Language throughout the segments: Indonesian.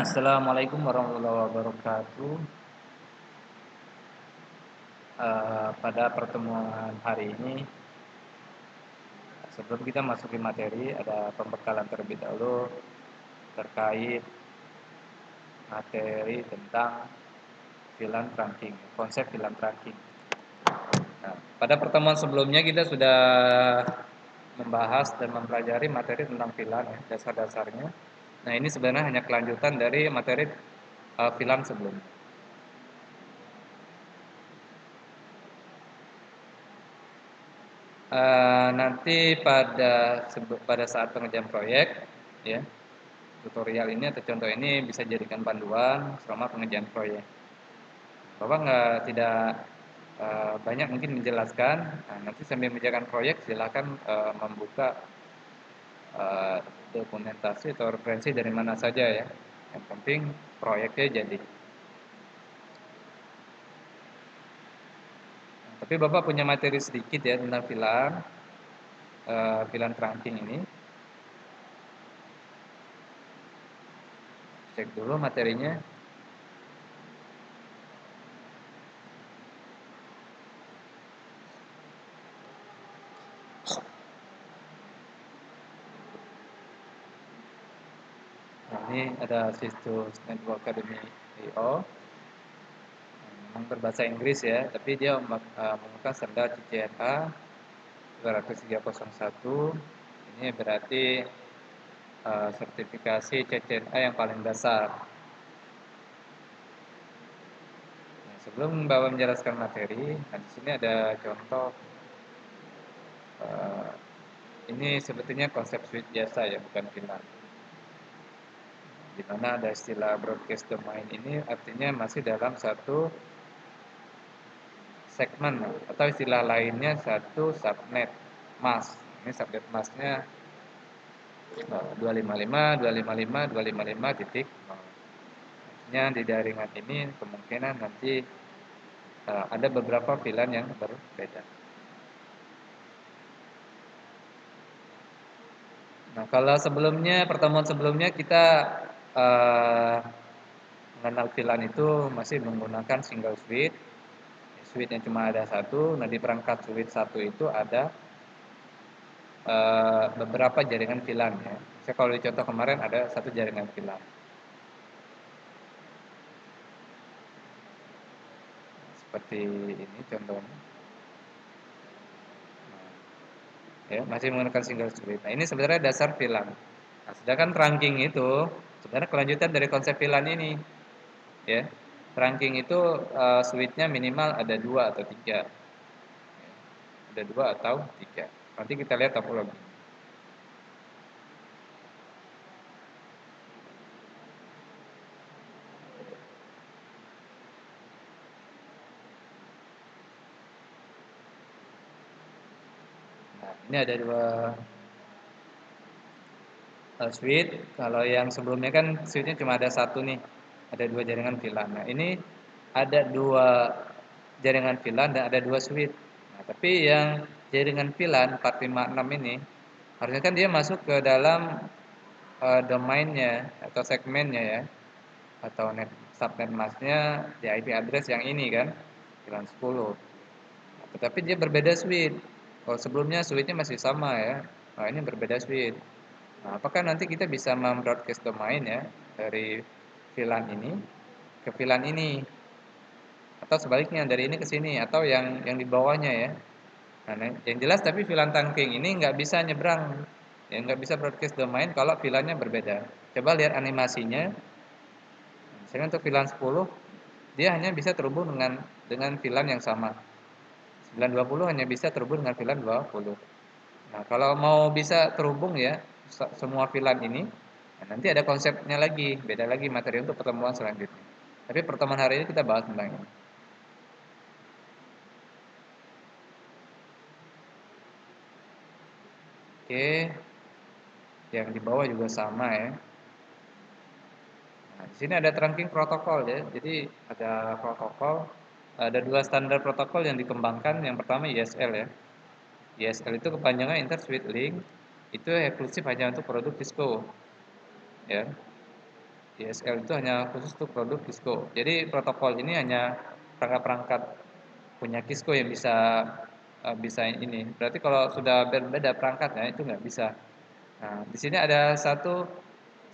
Assalamualaikum warahmatullahi wabarakatuh. Pada pertemuan hari ini, sebelum kita masuk ke materi, ada pembekalan terlebih dahulu terkait materi tentang freelance ranking, konsep freelance ranking. Nah, pada pertemuan sebelumnya kita sudah membahas dan mempelajari materi tentang freelance, ya, dasar-dasarnya. Nah, ini sebenarnya hanya kelanjutan dari materi freelance sebelumnya. Nanti pada saat pengerjaan proyek, ya, tutorial ini atau contoh ini bisa jadikan panduan selama pengerjaan proyek. Bapak tidak banyak mungkin menjelaskan. Nah, nanti sambil mengerjakan proyek silakan membuka uh, dokumentasi atau referensi dari mana saja, ya. Yang penting proyeknya jadi. Tapi Bapak punya materi sedikit ya tentang freelance ranking ini. Cek dulu materinya. Nah, ini ada situs Network Academy.io. Memang berbahasa Inggris ya, tapi dia menggunakan standar CCNA 20301. Ini berarti sertifikasi CCNA yang paling dasar. Nah, sebelum Bapak menjelaskan materi, nah di sini ada contoh. uh, ini sebetulnya konsep suite biasa ya, bukan freelance. Di mana ada istilah broadcast domain ini artinya masih dalam satu segmen atau istilah lainnya satu subnet mask. Ini subnet masknya 255 titik. Artinya di jaringan ini kemungkinan nanti ada beberapa VLAN yang berbeda. Nah, kalau pertemuan sebelumnya kita mengenal VLAN itu masih menggunakan single switch. Switch yang cuma ada satu. Nah, di perangkat switch satu itu ada beberapa jaringan VLAN ya. Saya kalau di contoh kemarin ada satu jaringan VLAN. Seperti ini contohnya. Ya, masih menggunakan single switch. Nah, ini sebenarnya dasar VLAN. Nah, sedangkan trunking itu sebenarnya kelanjutan dari konsep VLAN ini, ya. Trunking itu switch-nya minimal ada 2 atau 3. Ada 2 atau 3. Nanti kita lihat topologi. Nah, ini ada 2 switch. Kalau yang sebelumnya kan switch-nya cuma ada satu nih. Ada 2 jaringan VLAN. Nah, ini ada 2 jaringan VLAN dan ada 2 switch. Nah, tapi yang jaringan VLAN 456 ini harusnya kan dia masuk ke dalam domainnya atau segmennya ya, atau subnet masknya di IP address yang ini kan, VLAN 10. Nah, tetapi dia berbeda switch. Kalau sebelumnya switchnya masih sama ya, nah ini berbeda switch. Nah, apakah nanti kita bisa membroadcast domain ya dari VLAN ini ke VLAN ini, atau sebaliknya dari ini ke sini, atau yang di bawahnya ya. Nah, yang jelas tapi VLAN trunking ini nggak bisa nyebrang, ya nggak bisa broadcast domain kalau VLAN-nya berbeda. Coba lihat animasinya. Misalnya untuk VLAN 10, dia hanya bisa terhubung dengan VLAN yang sama. 920 hanya bisa terhubung dengan VLAN 20. Nah, kalau mau bisa terhubung ya semua VLAN ini, nah nanti ada konsepnya lagi, beda lagi materi untuk pertemuan selanjutnya. Tapi pertemuan hari ini kita bahas tentang ini. Oke, yang di bawah juga sama ya. Nah, di sini ada trunking protokol ya. Jadi ada protokol, ada 2 standar protokol yang dikembangkan. Yang pertama ISL ya. ISL itu kepanjangan Inter Switch Link. Itu eksklusif hanya untuk produk Cisco. Ya. DSL itu hanya khusus untuk produk Cisco. Jadi protokol ini hanya perangkat-perangkat punya Cisco yang bisa ini. Berarti kalau sudah berbeda perangkatnya itu nggak bisa. Nah, di sini ada satu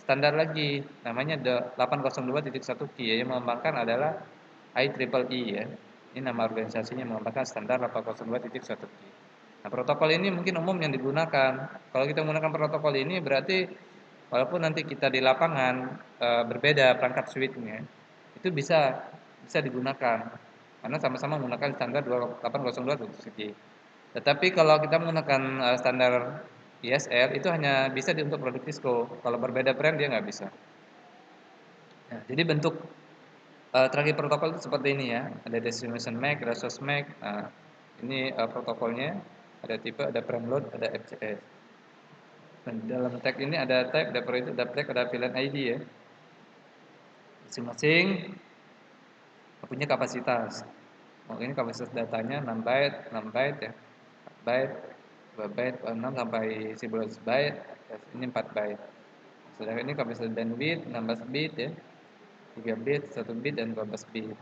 standar lagi, namanya 802.1q yang mengembangkan adalah IEEE ya. Ini nama organisasinya mengembangkan standar 802.1q. Nah, protokol ini mungkin umum yang digunakan. Kalau kita menggunakan protokol ini berarti walaupun nanti kita di lapangan berbeda perangkat switch-nya, itu bisa digunakan karena sama-sama menggunakan standar 802.1q. Tetapi kalau kita menggunakan standar ISL itu hanya bisa untuk produk Cisco. Kalau berbeda brand dia nggak bisa. Nah, jadi bentuk tracking protokol itu seperti ini ya. Ada destination MAC, ada source MAC. Nah, ini protokolnya. Ada tipe, ada preload, ada FCS. Dan dalam tag ini ada type, ada periode, ada flag, ada VLAN ID ya. Masing-masing punya kapasitas. Oh, ini kapasitas datanya 6 byte, 6 byte ya. 4 byte, 2 byte, 6 sampai 11 byte. Ini 4 byte. Sedangkan ini kapasitas bandwidth 16 bit ya. 3 bit, 1 bit dan 12 bit.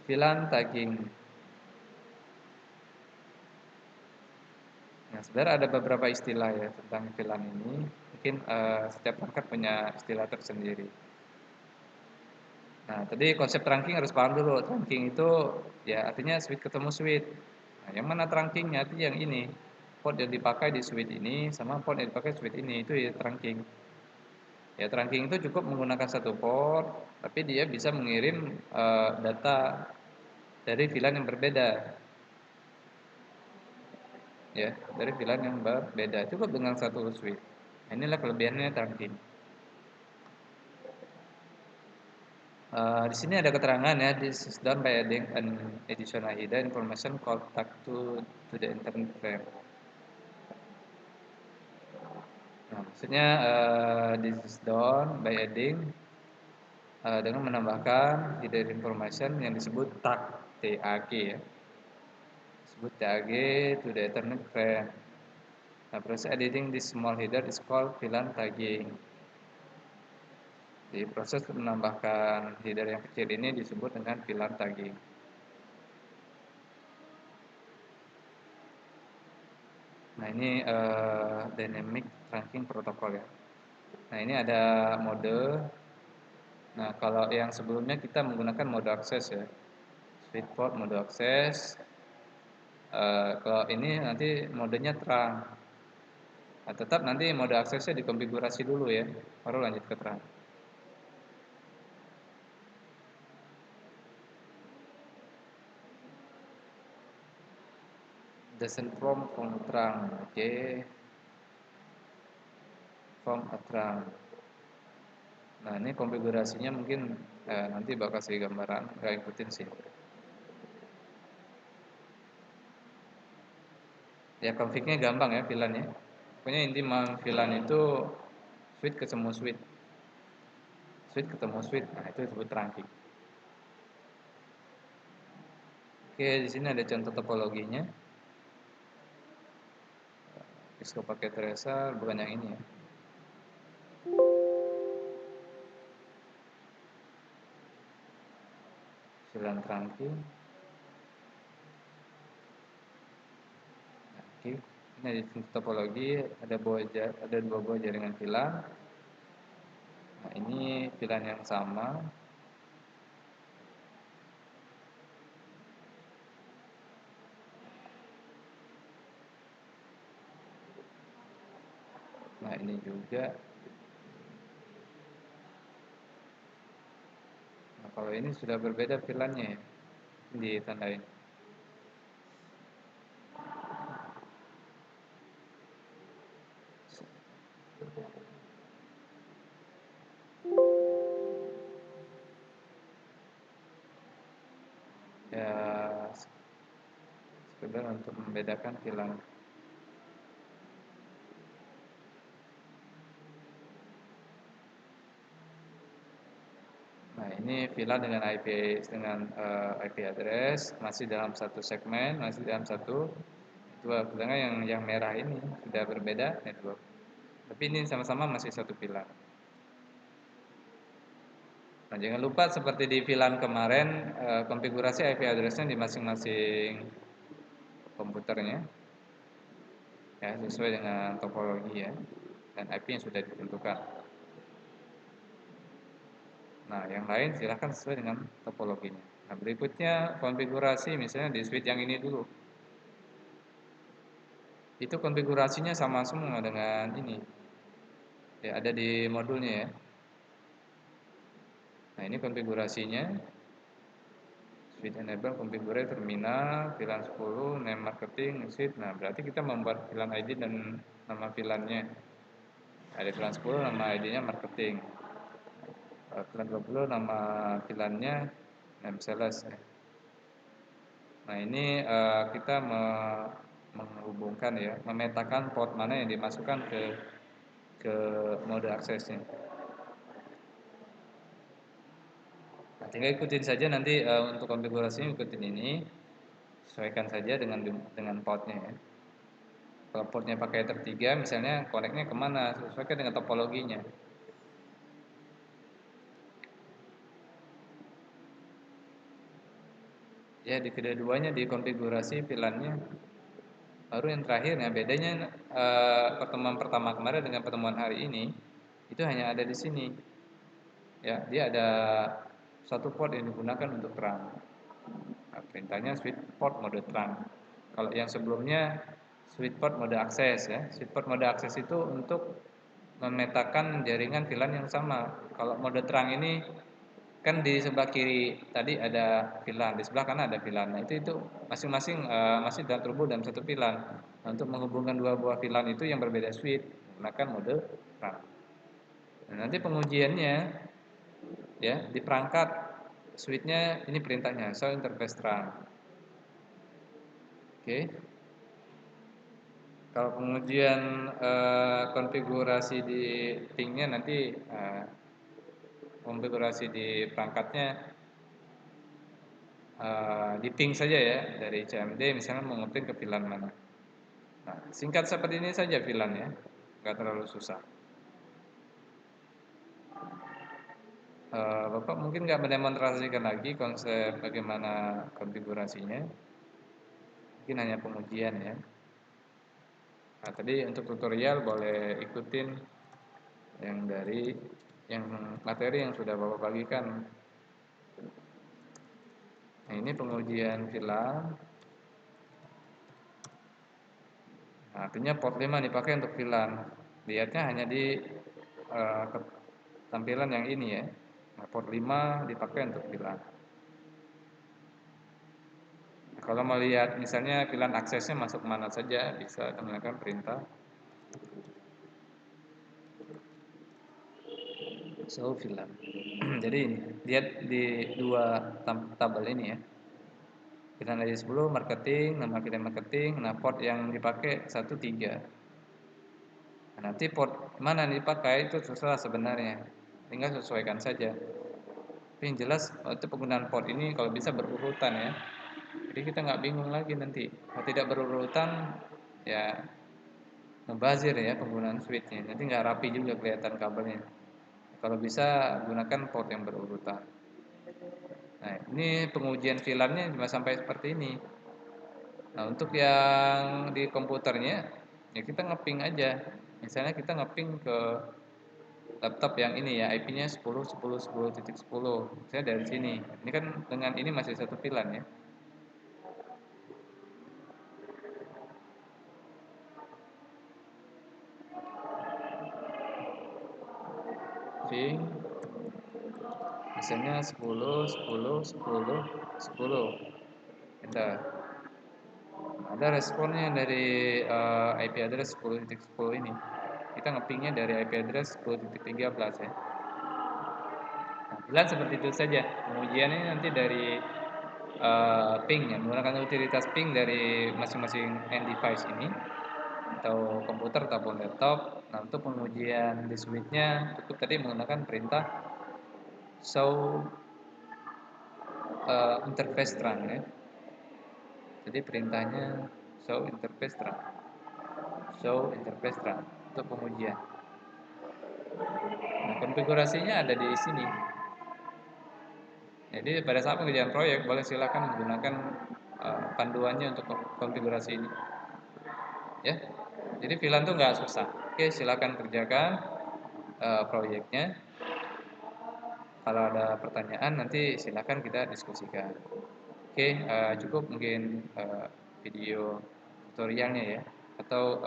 VLAN tagging. Nah, sebenarnya ada beberapa istilah ya tentang VLAN ini. Mungkin setiap perangkat punya istilah tersendiri. Nah, tadi konsep trunking harus paham dulu. Trunking itu ya artinya switch ketemu switch. Nah, yang mana trunkingnya? Itu yang ini. Port yang dipakai di switch ini sama port yang dipakai switch ini itu ya trunking. Ya trunking itu cukup menggunakan satu port, tapi dia bisa mengirim data dari VLAN yang berbeda. Ya, dari VLAN yang berbeda. Cukup dengan satu switch. Nah, inilah kelebihannya trunking. Di sini ada keterangan ya, this is done by adding an additional hidden information called tag to the internet frame. Nah, maksudnya this is done by adding dengan menambahkan hidden information yang disebut tag ya, disebut tag to the internet frame. Nah, proses editing this small header is called VLAN tagging. Jadi proses menambahkan header yang kecil ini disebut dengan VLAN tagging. Nah, ini dynamic trunking protocol ya. Nah, ini ada mode. Nah, kalau yang sebelumnya kita menggunakan mode akses ya. Switch port mode akses. Kalau ini nanti modenya terang. Nah, tetap nanti mode aksesnya dikonfigurasi dulu ya, baru lanjut ke terang. Doesn't from terang, oke. From terang. Nah, ini konfigurasinya mungkin nanti bakal kasih gambaran, nggak ikutin sih. Ya config-nya gampang ya VLAN ya. Pokoknya inti VLAN itu switch ketemu switch. Switch ketemu switch. Nah, itu disebut trunking. Oke, di sini ada contoh topologinya. Cisco pakai tracer, bukan yang ini ya. VLAN trunking. Nah, oke. Ini di topologi ada dua buah jaringan VLAN. Nah, ini VLAN yang sama. Nah, ini juga. Nah, kalau ini sudah berbeda VLAN-nya ya. Ditandain. Ya, sekedar untuk membedakan VLAN. Nah, ini VLAN dengan IP address masih dalam satu segmen, masih dalam satu network. Sedangkan yang merah ini sudah berbeda network. Tapi ini sama-sama masih satu VLAN. Nah, jangan lupa seperti di VLAN kemarin, konfigurasi IP address-nya di masing-masing komputernya, ya sesuai dengan topologi ya, dan IP yang sudah ditentukan. Nah, yang lain silahkan sesuai dengan topologinya. Nah, berikutnya konfigurasi misalnya di switch yang ini dulu. Itu konfigurasinya sama semua dengan ini. Ya, ada di modulnya ya. Nah, ini konfigurasinya. Switch enable configure terminal, VLAN 10, name marketing, exit. Nah, berarti kita membuat VLAN ID dan nama VLAN-nya. Ada VLAN 10, nama ID-nya marketing. VLAN 20, nama VLAN-nya name sales. Nah, ini kita menghubungkan ya, memetakan port mana yang dimasukkan ke mode aksesnya. Nah, tinggal ikutin saja nanti untuk konfigurasinya ikutin ini, sesuaikan saja dengan portnya ya. Kalau portnya pakai Ether 3 misalnya koneknya kemana, sesuaikan dengan topologinya. Ya, di kedua-duanya di konfigurasi VLAN-nya. Baru yang terakhir, nah bedanya pertemuan pertama kemarin dengan pertemuan hari ini itu hanya ada di sini. Ya, dia ada satu port yang digunakan untuk terang. Nah, perintahnya switch port mode terang. Kalau yang sebelumnya switch port mode akses ya. Switch port mode akses itu untuk memetakan jaringan VLAN yang sama. Kalau mode terang ini kan di sebelah kiri tadi ada VLAN, di sebelah kanan ada VLAN. Nah, itu masing-masing masih dalam terhubung dalam satu VLAN. Nah, untuk menghubungkan dua buah VLAN itu yang berbeda switch menggunakan mode terang. Nah, nanti pengujiannya ya di perangkat switchnya ini perintahnya show interface terang. Oke. Kalau pengujian konfigurasi di pingnya nanti konfigurasi di perangkatnya di ping saja ya dari CMD misalnya mau ngeprint ke VLAN mana. Nah, singkat seperti ini saja VLAN ya, nggak terlalu susah. Bapak mungkin nggak mendemonstrasikan lagi konsep bagaimana konfigurasinya, mungkin hanya pengujian ya. Nah, tadi untuk tutorial boleh ikutin yang materi yang sudah Bapak bagikan. Nah, ini pengujian VLAN. Nah, artinya port 5 dipakai untuk VLAN. Lihatnya hanya di uh, tampilan yang ini ya. Nah, port 5 dipakai untuk VLAN. Nah, kalau mau lihat misalnya VLAN aksesnya masuk mana saja, bisa menggunakan perintah show VLAN. Jadi ini, lihat di dua tabel ini ya. VLAN ID 10 marketing, nama VLAN marketing, nah port yang dipakai 13. Nah, nanti port mana yang dipakai itu terserah sebenarnya. Tinggal sesuaikan saja. Tapi yang jelas itu penggunaan port ini kalau bisa berurutan ya. Jadi kita nggak bingung lagi nanti. Kalau tidak berurutan ya mubazir ya penggunaan switchnya. Nanti nggak rapi juga kelihatan kabelnya. Kalau bisa gunakan port yang berurutan. Nah, ini pengujian VLAN-nya cuma sampai seperti ini. Nah, untuk yang di komputernya ya kita ngeping aja. Misalnya kita ngeping ke laptop yang ini ya, IP-nya 10.10.10.10. Saya dari sini. Ini kan dengan ini masih satu VLAN ya. Ping misalnya 10.10.10.10. Enter. Ada responnya dari IP address 10.10 ini. Kita ngepingnya dari IP address 10.13 ya. Nah, jelas seperti itu saja. Pengujiannya nanti dari ping ya, menggunakan utilitas ping dari masing-masing end device ini atau komputer ataupun laptop. Nah, untuk pengujian di switch-nya cukup tadi menggunakan perintah show interface terang ya. Jadi perintahnya show interface terang. Show interface terang untuk pengujian. Nah, konfigurasinya ada di sini. Jadi pada saat pengerjaan proyek boleh silakan menggunakan panduannya untuk konfigurasi ini, ya. Jadi VLAN tuh nggak susah. Oke, silakan kerjakan proyeknya. Kalau ada pertanyaan nanti silakan kita diskusikan. Oke, cukup mungkin video tutorialnya ya, atau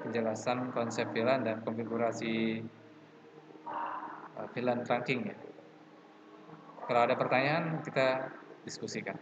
penjelasan konsep VLAN dan konfigurasi VLAN trunking ya. Kalau ada pertanyaan kita diskusikan.